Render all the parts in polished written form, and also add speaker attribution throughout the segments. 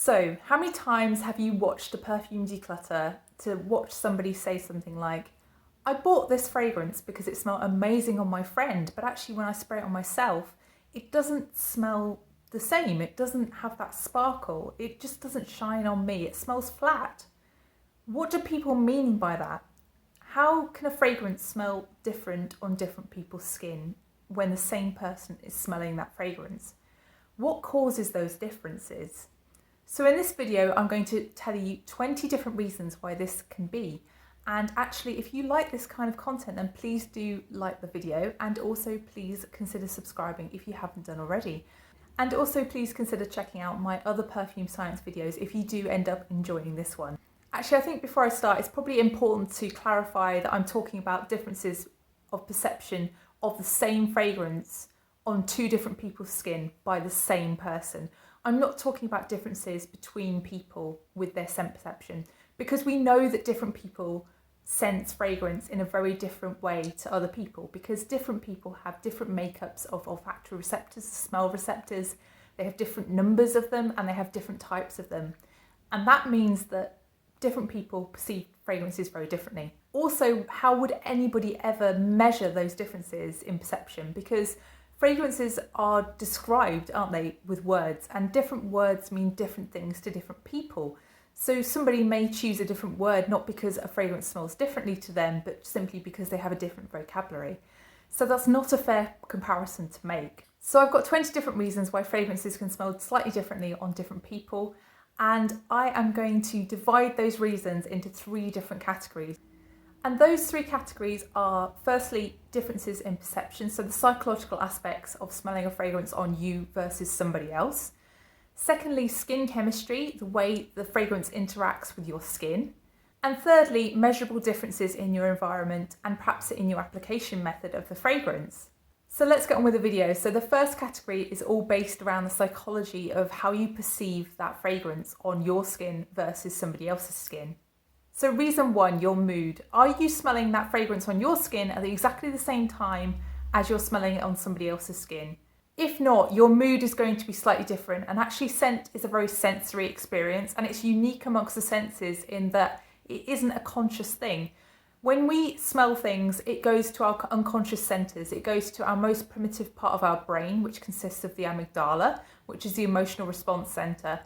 Speaker 1: So, how many times have you watched a perfume declutter to watch somebody say something like, I bought this fragrance because it smelled amazing on my friend, but actually when I spray it on myself, it doesn't smell the same. It doesn't have that sparkle. It just doesn't shine on me. It smells flat. What do people mean by that? How can a fragrance smell different on different people's skin when the same person is smelling that fragrance? What causes those differences? So in this video, I'm going to tell you 20 different reasons why this can be. And actually, if you like this kind of content, then please do like the video, and also please consider subscribing if you haven't done already. And also please consider checking out my other perfume science videos if you do end up enjoying this one. Actually, I think before I start, it's probably important to clarify that I'm talking about differences of perception of the same fragrance on two different people's skin by the same person. I'm not talking about differences between people with their scent perception, because we know that different people sense fragrance in a very different way to other people, because different people have different makeups of olfactory receptors, smell receptors, they have different numbers of them, and they have different types of them. And that means that different people perceive fragrances very differently. Also, how would anybody ever measure those differences in perception? Because fragrances are described, aren't they, with words, and different words mean different things to different people. So somebody may choose a different word not because a fragrance smells differently to them, but simply because they have a different vocabulary. So that's not a fair comparison to make. So I've got 20 different reasons why fragrances can smell slightly differently on different people, and I am going to divide those reasons into 3 different categories. And those 3 categories are, firstly, differences in perception, so the psychological aspects of smelling a fragrance on you versus somebody else. Secondly, skin chemistry, the way the fragrance interacts with your skin. And thirdly, measurable differences in your environment and perhaps in your application method of the fragrance. So let's get on with the video. So the first category is all based around the psychology of how you perceive that fragrance on your skin versus somebody else's skin. So reason 1, your mood. Are you smelling that fragrance on your skin at exactly the same time as you're smelling it on somebody else's skin? If not, your mood is going to be slightly different, and actually scent is a very sensory experience, and it's unique amongst the senses in that it isn't a conscious thing. When we smell things, it goes to our unconscious centres. It goes to our most primitive part of our brain, which consists of the amygdala, which is the emotional response centre.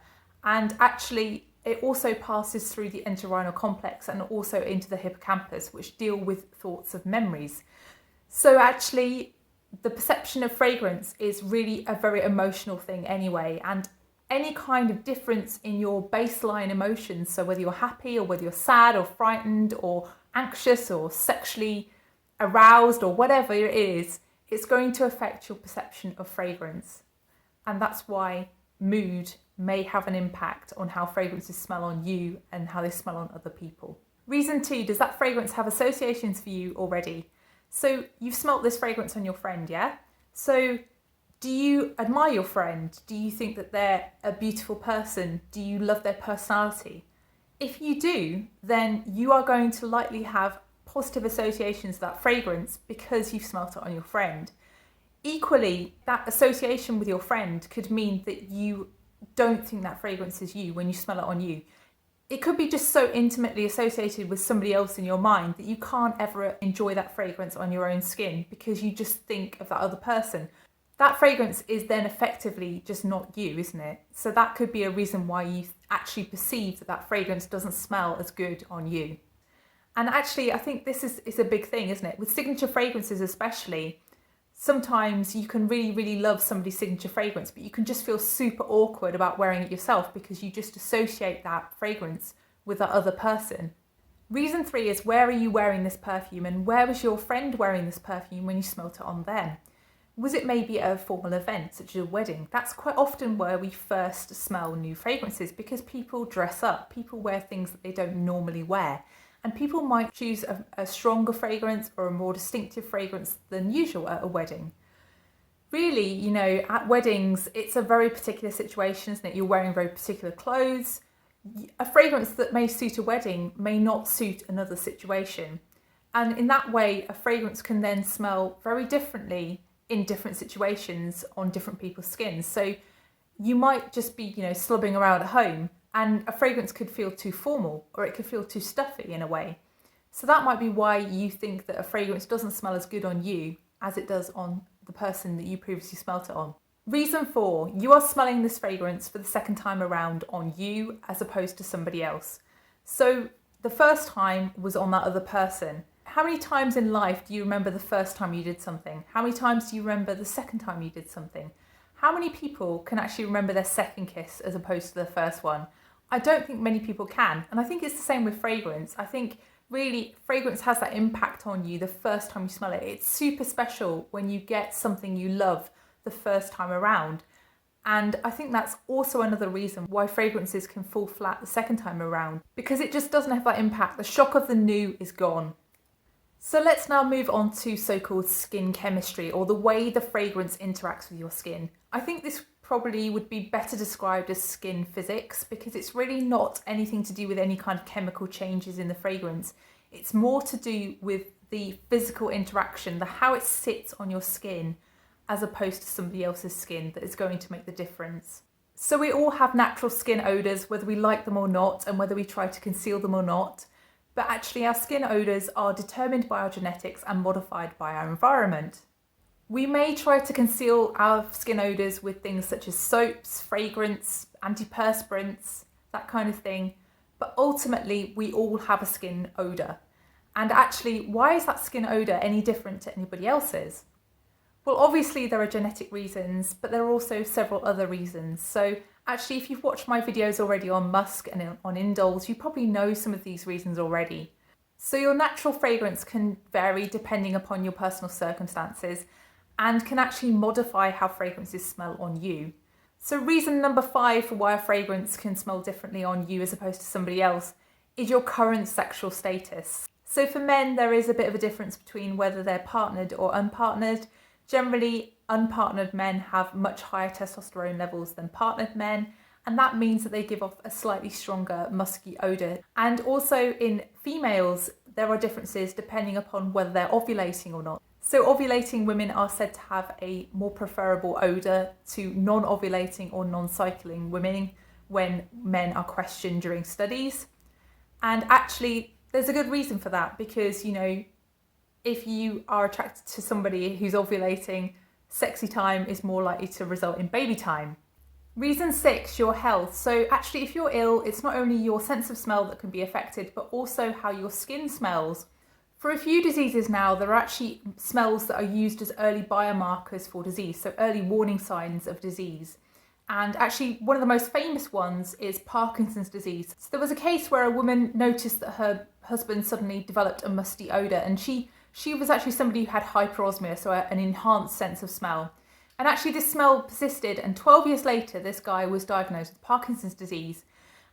Speaker 1: And actually, it also passes through the entorhinal complex and also into the hippocampus, which deal with thoughts of memories. So actually, the perception of fragrance is really a very emotional thing anyway, and any kind of difference in your baseline emotions, so whether you're happy or whether you're sad or frightened or anxious or sexually aroused or whatever it is, it's going to affect your perception of fragrance. And that's why mood may have an impact on how fragrances smell on you and how they smell on other people. Reason 2, does that fragrance have associations for you already? So you've smelt this fragrance on your friend, yeah? So do you admire your friend? Do you think that they're a beautiful person? Do you love their personality? If you do, then you are going to likely have positive associations with that fragrance because you've smelt it on your friend. Equally, that association with your friend could mean that you don't think that fragrance is you when you smell it on you. It could be just so intimately associated with somebody else in your mind that you can't ever enjoy that fragrance on your own skin because you just think of that other person. That fragrance is then effectively just not you, isn't it? So that could be a reason why you actually perceive that that fragrance doesn't smell as good on you. And actually, I think this is a big thing, isn't it? With signature fragrances especially, sometimes you can really, really love somebody's signature fragrance, but you can just feel super awkward about wearing it yourself because you just associate that fragrance with that other person. Reason 3 is, where are you wearing this perfume, and where was your friend wearing this perfume when you smelt it on them? Was it maybe a formal event such as a wedding? That's quite often where we first smell new fragrances, because people dress up, people wear things that they don't normally wear. And people might choose a stronger fragrance or a more distinctive fragrance than usual at a wedding. Really, you know, at weddings, it's a very particular situation, isn't it? You're wearing very particular clothes. A fragrance that may suit a wedding may not suit another situation. And in that way, a fragrance can then smell very differently in different situations on different people's skins. So You might just be, slobbing around at home, and a fragrance could feel too formal, or it could feel too stuffy in a way. So that might be why you think that a fragrance doesn't smell as good on you as it does on the person that you previously smelt it on. Reason 4, you are smelling this fragrance for the second time around on you as opposed to somebody else. So the first time was on that other person. How many times in life do you remember the first time you did something? How many times do you remember the second time you did something? How many people can actually remember their second kiss as opposed to their first one? I don't think many people can. And I think it's the same with fragrance. I think really fragrance has that impact on you the first time you smell it. It's super special when you get something you love the first time around. And I think that's also another reason why fragrances can fall flat the second time around, because it just doesn't have that impact. The shock of the new is gone. So let's now move on to so-called skin chemistry, or the way the fragrance interacts with your skin. I think this probably would be better described as skin physics, because it's really not anything to do with any kind of chemical changes in the fragrance. It's more to do with the physical interaction, how it sits on your skin as opposed to somebody else's skin, that is going to make the difference. So we all have natural skin odours, whether we like them or not, and whether we try to conceal them or not. But actually our skin odours are determined by our genetics and modified by our environment. We may try to conceal our skin odours with things such as soaps, fragrance, antiperspirants, that kind of thing, but ultimately we all have a skin odour. And actually, why is that skin odour any different to anybody else's? Well, obviously there are genetic reasons, but there are also several other reasons. So actually, if you've watched my videos already on musk and on indoles, you probably know some of these reasons already. So your natural fragrance can vary depending upon your personal circumstances and can actually modify how fragrances smell on you. So reason number 5 for why a fragrance can smell differently on you as opposed to somebody else is your current sexual status. So for men, there is a bit of a difference between whether they're partnered or unpartnered. Generally, unpartnered men have much higher testosterone levels than partnered men, and that means that they give off a slightly stronger musky odour. And also in females, there are differences depending upon whether they're ovulating or not. So ovulating women are said to have a more preferable odour to non-ovulating or non-cycling women when men are questioned during studies. And actually, there's a good reason for that, because, if you are attracted to somebody who's ovulating, sexy time is more likely to result in baby time. Reason 6, your health. So actually, if you're ill, it's not only your sense of smell that can be affected, but also how your skin smells. For a few diseases now, there are actually smells that are used as early biomarkers for disease, so early warning signs of disease. And actually, one of the most famous ones is Parkinson's disease. So there was a case where a woman noticed that her husband suddenly developed a musty odour, and she was actually somebody who had hyperosmia, so an enhanced sense of smell. And actually this smell persisted, and 12 years later this guy was diagnosed with Parkinson's disease.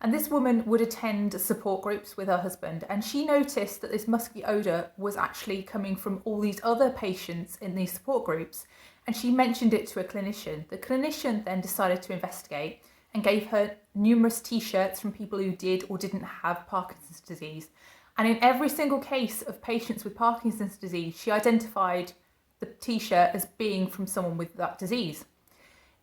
Speaker 1: And this woman would attend support groups with her husband, and she noticed that this musky odour was actually coming from all these other patients in these support groups, and she mentioned it to a clinician. The clinician then decided to investigate and gave her numerous t-shirts from people who did or didn't have Parkinson's disease. And in every single case of patients with Parkinson's disease, she identified the t-shirt as being from someone with that disease.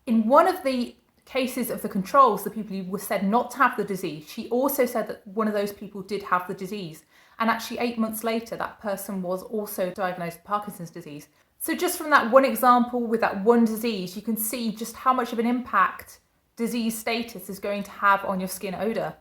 Speaker 1: In one of the cases of the controls, the people who were said not to have the disease, she also said that one of those people did have the disease. And actually 8 months later, that person was also diagnosed with Parkinson's disease. So just from that one example with that one disease, you can see just how much of an impact disease status is going to have on your skin odour.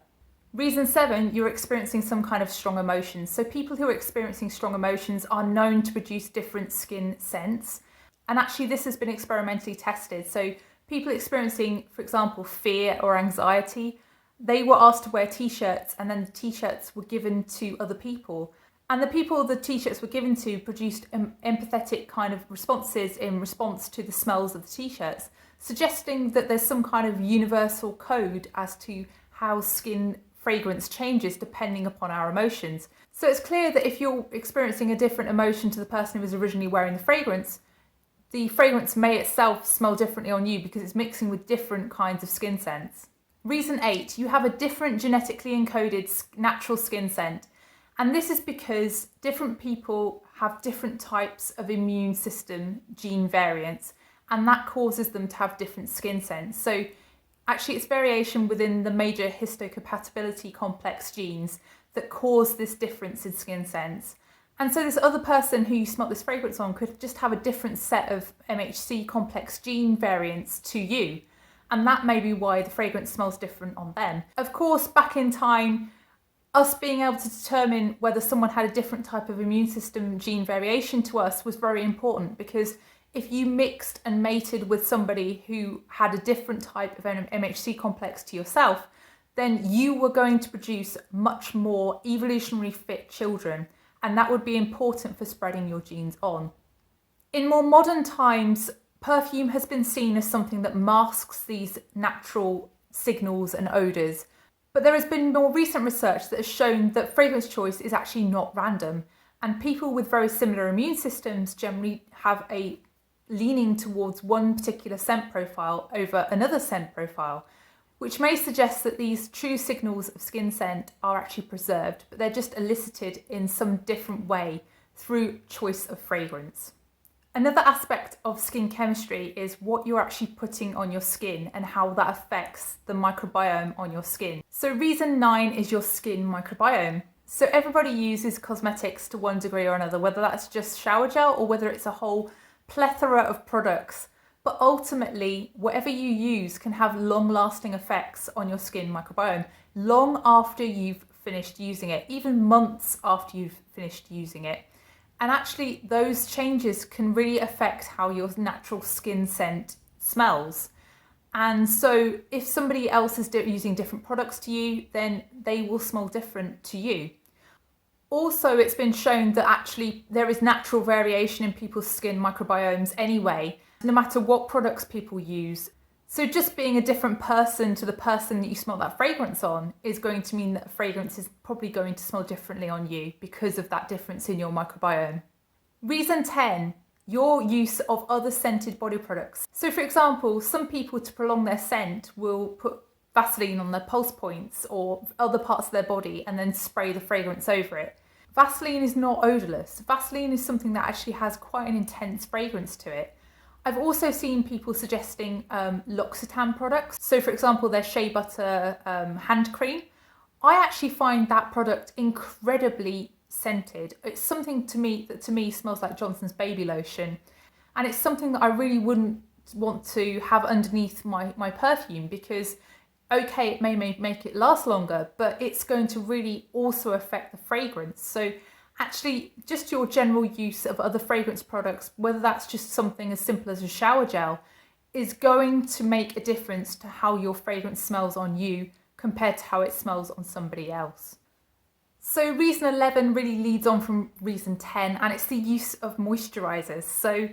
Speaker 1: Reason 7, you're experiencing some kind of strong emotions. So people who are experiencing strong emotions are known to produce different skin scents. And actually this has been experimentally tested. So people experiencing, for example, fear or anxiety, they were asked to wear t-shirts, and then the t-shirts were given to other people. And the people the t-shirts were given to produced empathetic kind of responses in response to the smells of the t-shirts, suggesting that there's some kind of universal code as to how skin fragrance changes depending upon our emotions. So it's clear that if you're experiencing a different emotion to the person who was originally wearing the fragrance may itself smell differently on you because it's mixing with different kinds of skin scents. Reason 8, you have a different genetically encoded natural skin scent. And this is because different people have different types of immune system gene variants, and that causes them to have different skin scents. So Actually, it's variation within the major histocompatibility complex genes that cause this difference in skin scents. And so this other person who you smelt this fragrance on could just have a different set of MHC complex gene variants to you. And that may be why the fragrance smells different on them. Of course, back in time, us being able to determine whether someone had a different type of immune system gene variation to us was very important, because if you mixed and mated with somebody who had a different type of MHC complex to yourself, then you were going to produce much more evolutionary fit children, and that would be important for spreading your genes on. In more modern times, perfume has been seen as something that masks these natural signals and odours. But there has been more recent research that has shown that fragrance choice is actually not random, and people with very similar immune systems generally have a leaning towards one particular scent profile over another scent profile, which may suggest that these true signals of skin scent are actually preserved, but they're just elicited in some different way through choice of fragrance. Another aspect of skin chemistry is what you're actually putting on your skin and how that affects the microbiome on your skin. So reason 9 is your skin microbiome. So everybody uses cosmetics to one degree or another, whether that's just shower gel or whether it's a whole plethora of products. But ultimately, whatever you use can have long-lasting effects on your skin microbiome, long after you've finished using it, even months after you've finished using it. And actually, those changes can really affect how your natural skin scent smells. And so if somebody else is using different products to you, then they will smell different to you. Also, it's been shown that actually there is natural variation in people's skin microbiomes anyway, no matter what products people use. So just being a different person to the person that you smell that fragrance on is going to mean that a fragrance is probably going to smell differently on you because of that difference in your microbiome. Reason 10, your use of other scented body products. So for example, some people, to prolong their scent, will put Vaseline on their pulse points or other parts of their body and then spray the fragrance over it. Vaseline is not odourless. Vaseline is something that actually has quite an intense fragrance to it. I've also seen people suggesting L'Occitane products. So for example, their shea butter hand cream. I actually find that product incredibly scented. It's something to me smells like Johnson's baby lotion. And it's something that I really wouldn't want to have underneath my perfume, because okay, it may make it last longer, but it's going to really also affect the fragrance. So actually, just your general use of other fragrance products, whether that's just something as simple as a shower gel, is going to make a difference to how your fragrance smells on you compared to how it smells on somebody else. So reason 11 really leads on from reason 10, and it's the use of moisturisers. So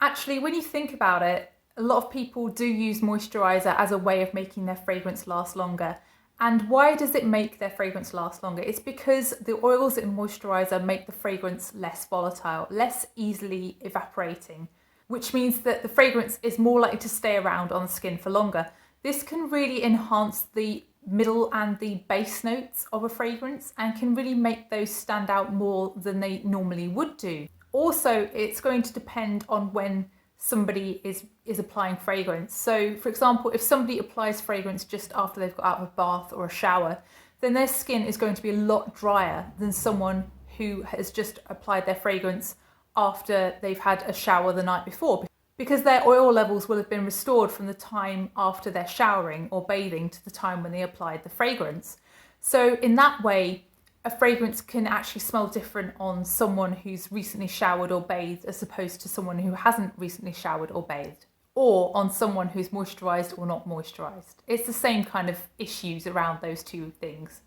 Speaker 1: actually, when you think about it, a lot of people do use moisturiser as a way of making their fragrance last longer. And why does it make their fragrance last longer? It's because the oils in moisturiser make the fragrance less volatile, less easily evaporating, which means that the fragrance is more likely to stay around on the skin for longer. This can really enhance the middle and the base notes of a fragrance and can really make those stand out more than they normally would do. Also, it's going to depend on when somebody is applying fragrance. So for example, if somebody applies fragrance just after they've got out of a bath or a shower, then their skin is going to be a lot drier than someone who has just applied their fragrance after they've had a shower the night before, because their oil levels will have been restored from the time after they're showering or bathing to the time when they applied the fragrance. So in that way, a fragrance can actually smell different on someone who's recently showered or bathed as opposed to someone who hasn't recently showered or bathed, or on someone who's moisturised or not moisturised. It's the same kind of issues around those two things.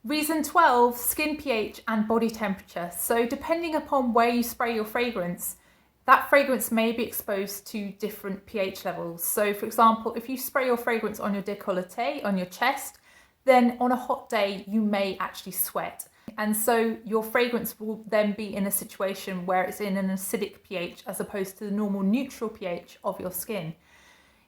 Speaker 1: Reason 12, skin pH and body temperature. So depending upon where you spray your fragrance, that fragrance may be exposed to different pH levels. So for example, if you spray your fragrance on your décolleté, on your chest, then on a hot day you may actually sweat. And so your fragrance will then be in a situation where it's in an acidic pH as opposed to the normal neutral pH of your skin.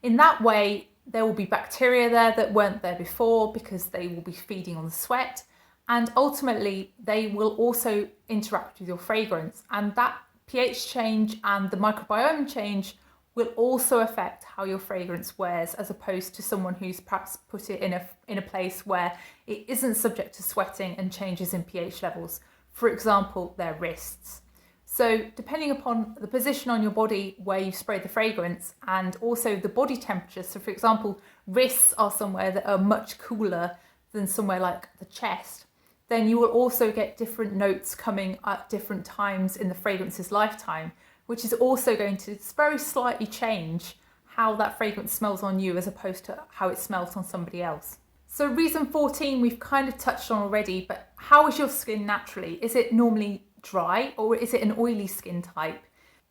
Speaker 1: In that way, there will be bacteria there that weren't there before because they will be feeding on the sweat, and ultimately they will also interact with your fragrance, and that pH change and the microbiome change will also affect how your fragrance wears, as opposed to someone who's perhaps put it in a place where it isn't subject to sweating and changes in pH levels. For example, their wrists. So depending upon the position on your body where you sprayed the fragrance, and also the body temperature. So for example, wrists are somewhere that are much cooler than somewhere like the chest. Then you will also get different notes coming at different times in the fragrance's lifetime, which is also going to very slightly change how that fragrance smells on you as opposed to how it smells on somebody else. So reason 14 we've kind of touched on already, but how is your skin naturally? Is it normally dry or is it an oily skin type?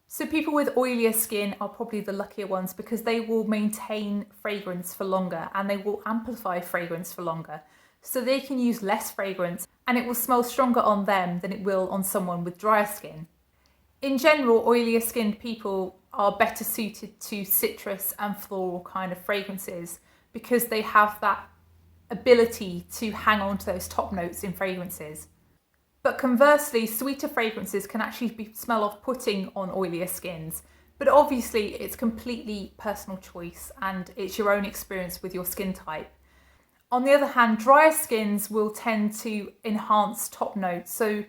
Speaker 1: So people with oilier skin are probably the luckier ones because they will maintain fragrance for longer and they will amplify fragrance for longer. So they can use less fragrance and it will smell stronger on them than it will on someone with drier skin. In general, oilier skinned people are better suited to citrus and floral kind of fragrances because they have that ability to hang on to those top notes in fragrances. But conversely, sweeter fragrances can actually smell off-putting on oilier skins. But obviously, it's completely personal choice and it's your own experience with your skin type. On the other hand, drier skins will tend to enhance top notes. So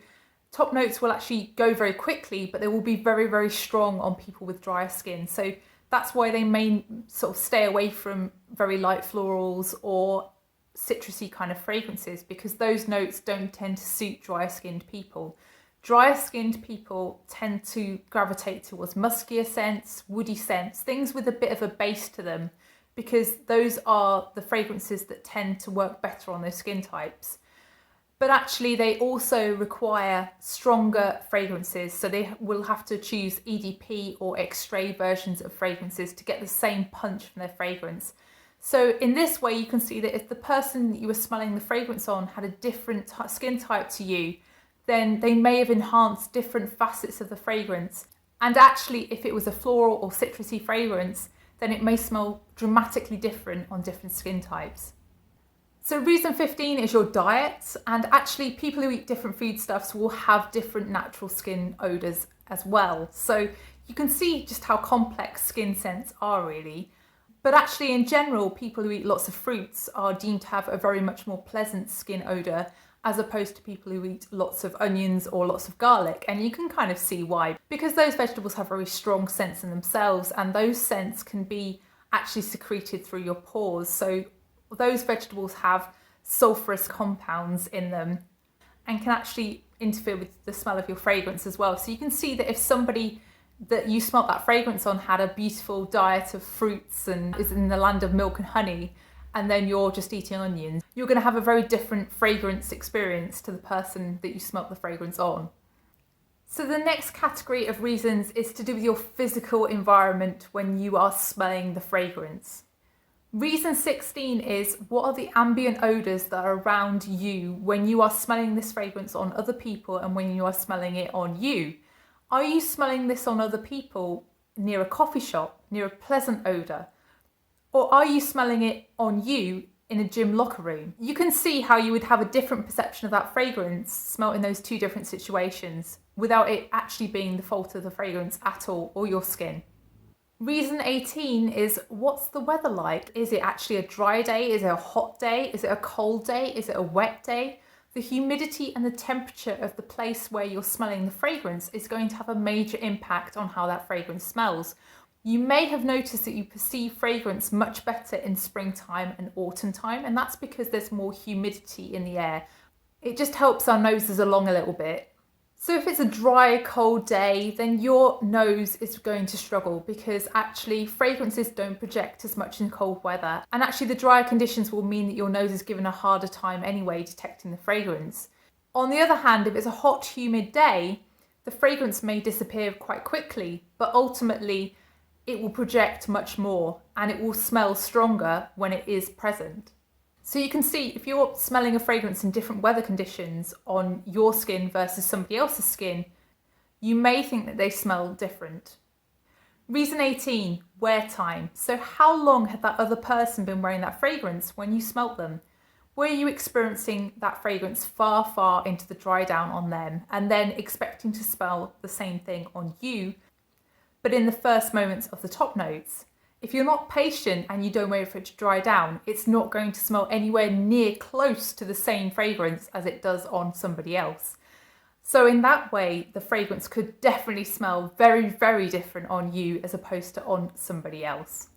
Speaker 1: top notes will actually go very quickly, but they will be very, very strong on people with drier skin. So that's why they may sort of stay away from very light florals or citrusy kind of fragrances, because those notes don't tend to suit drier skinned people. Drier skinned people tend to gravitate towards muskier scents, woody scents, things with a bit of a base to them, because those are the fragrances that tend to work better on those skin types. But actually they also require stronger fragrances, so they will have to choose EDP or extrait versions of fragrances to get the same punch from their fragrance. So in this way you can see that if the person that you were smelling the fragrance on had a different skin type to you, then they may have enhanced different facets of the fragrance. And actually if it was a floral or citrusy fragrance, then it may smell dramatically different on different skin types. So reason 15 is your diet, and actually people who eat different foodstuffs will have different natural skin odours as well. So you can see just how complex skin scents are really. But actually in general, people who eat lots of fruits are deemed to have a very much more pleasant skin odour as opposed to people who eat lots of onions or lots of garlic. And you can kind of see why, because those vegetables have very strong scents in themselves, and those scents can be actually secreted through your pores. So those vegetables have sulfurous compounds in them and can actually interfere with the smell of your fragrance as well. So you can see that if somebody that you smelt that fragrance on had a beautiful diet of fruits and is in the land of milk and honey, and then you're just eating onions, you're going to have a very different fragrance experience to the person that you smelt the fragrance on. So the next category of reasons is to do with your physical environment when you are smelling the fragrance. Reason 16 is, what are the ambient odours that are around you when you are smelling this fragrance on other people and when you are smelling it on you? Are you smelling this on other people near a coffee shop, near a pleasant odour? Or are you smelling it on you in a gym locker room? You can see how you would have a different perception of that fragrance smelt in those two different situations without it actually being the fault of the fragrance at all or your skin. Reason 18 is, what's the weather like? Is it actually a dry day? Is it a hot day? Is it a cold day? Is it a wet day? The humidity and the temperature of the place where you're smelling the fragrance is going to have a major impact on how that fragrance smells. You may have noticed that you perceive fragrance much better in springtime and autumn time, and that's because there's more humidity in the air. It just helps our noses along a little bit. So if it's a dry, cold day, then your nose is going to struggle because actually fragrances don't project as much in cold weather. And actually the drier conditions will mean that your nose is given a harder time anyway detecting the fragrance. On the other hand, if it's a hot, humid day, the fragrance may disappear quite quickly, but ultimately it will project much more and it will smell stronger when it is present. So you can see if you're smelling a fragrance in different weather conditions on your skin versus somebody else's skin, you may think that they smell different. Reason 18, wear time. So how long had that other person been wearing that fragrance when you smelt them? Were you experiencing that fragrance far, far into the dry down on them and then expecting to smell the same thing on you? but in the first moments of the top notes. If you're not patient and you don't wait for it to dry down, it's not going to smell anywhere near close to the same fragrance as it does on somebody else. So in that way, the fragrance could definitely smell very, very different on you as opposed to on somebody else.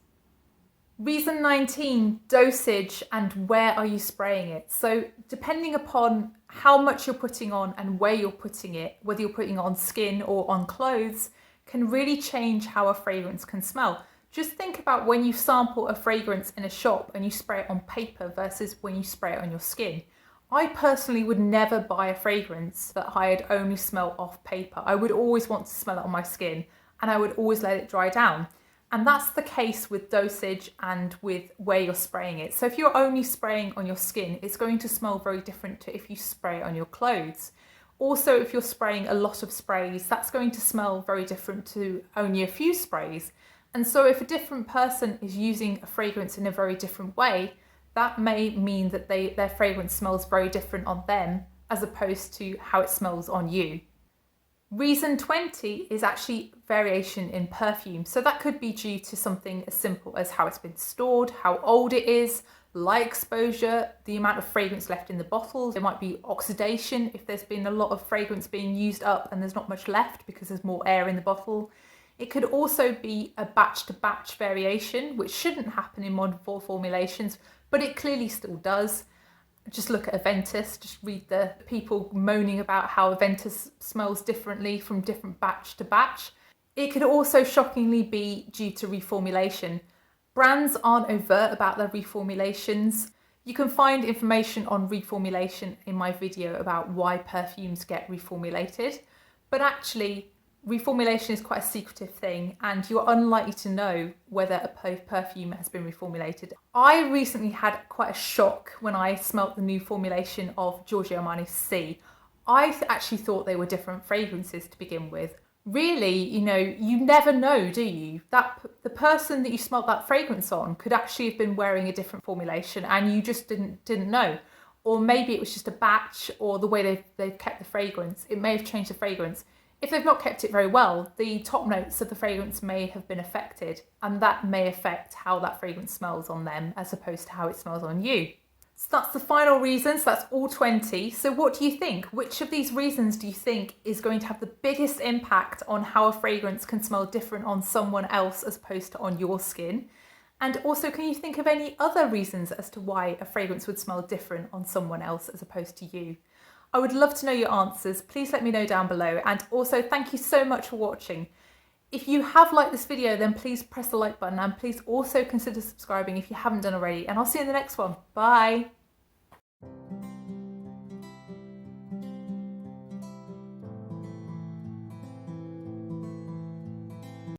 Speaker 1: Reason 19, dosage and where are you spraying it? So depending upon how much you're putting on and where you're putting it, whether you're putting it on skin or on clothes, can really change how a fragrance can smell. Just think about when you sample a fragrance in a shop and you spray it on paper versus when you spray it on your skin. I personally would never buy a fragrance that I'd only smell off paper. I would always want to smell it on my skin and I would always let it dry down. And that's the case with dosage and with where you're spraying it. So if you're only spraying on your skin, it's going to smell very different to if you spray it on your clothes. Also, if you're spraying a lot of sprays, that's going to smell very different to only a few sprays. And so if a different person is using a fragrance in a very different way, that may mean that their fragrance smells very different on them as opposed to how it smells on you. Reason 20 is actually variation in perfume. So that could be due to something as simple as how it's been stored, how old it is, light exposure, the amount of fragrance left in the bottle. There might be oxidation if there's been a lot of fragrance being used up and there's not much left because there's more air in the bottle. It could also be a batch to batch variation, which shouldn't happen in modern formulations, but it clearly still does. Just look at Aventus, just read the people moaning about how Aventus smells differently from different batch to batch. It could also shockingly be due to reformulation. Brands aren't overt about their reformulations. You can find information on reformulation in my video about why perfumes get reformulated, but actually reformulation is quite a secretive thing and you're unlikely to know whether a perfume has been reformulated. I recently had quite a shock when I smelt the new formulation of Giorgio Armani C. I actually thought they were different fragrances to begin with. Really, you never know, do you? That the person that you smelt that fragrance on could actually have been wearing a different formulation and you just didn't know. Or maybe it was just a batch, or the way they've kept the fragrance. It may have changed the fragrance. If they've not kept it very well, the top notes of the fragrance may have been affected, and that may affect how that fragrance smells on them as opposed to how it smells on you. So that's the final reasons, that's all 20. So what do you think? Which of these reasons do you think is going to have the biggest impact on how a fragrance can smell different on someone else as opposed to on your skin? And also, can you think of any other reasons as to why a fragrance would smell different on someone else as opposed to you? I would love to know your answers. Please let me know down below. And also, thank you so much for watching. If you have liked this video, then please press the like button and please also consider subscribing if you haven't done already. And I'll see you in the next one. Bye.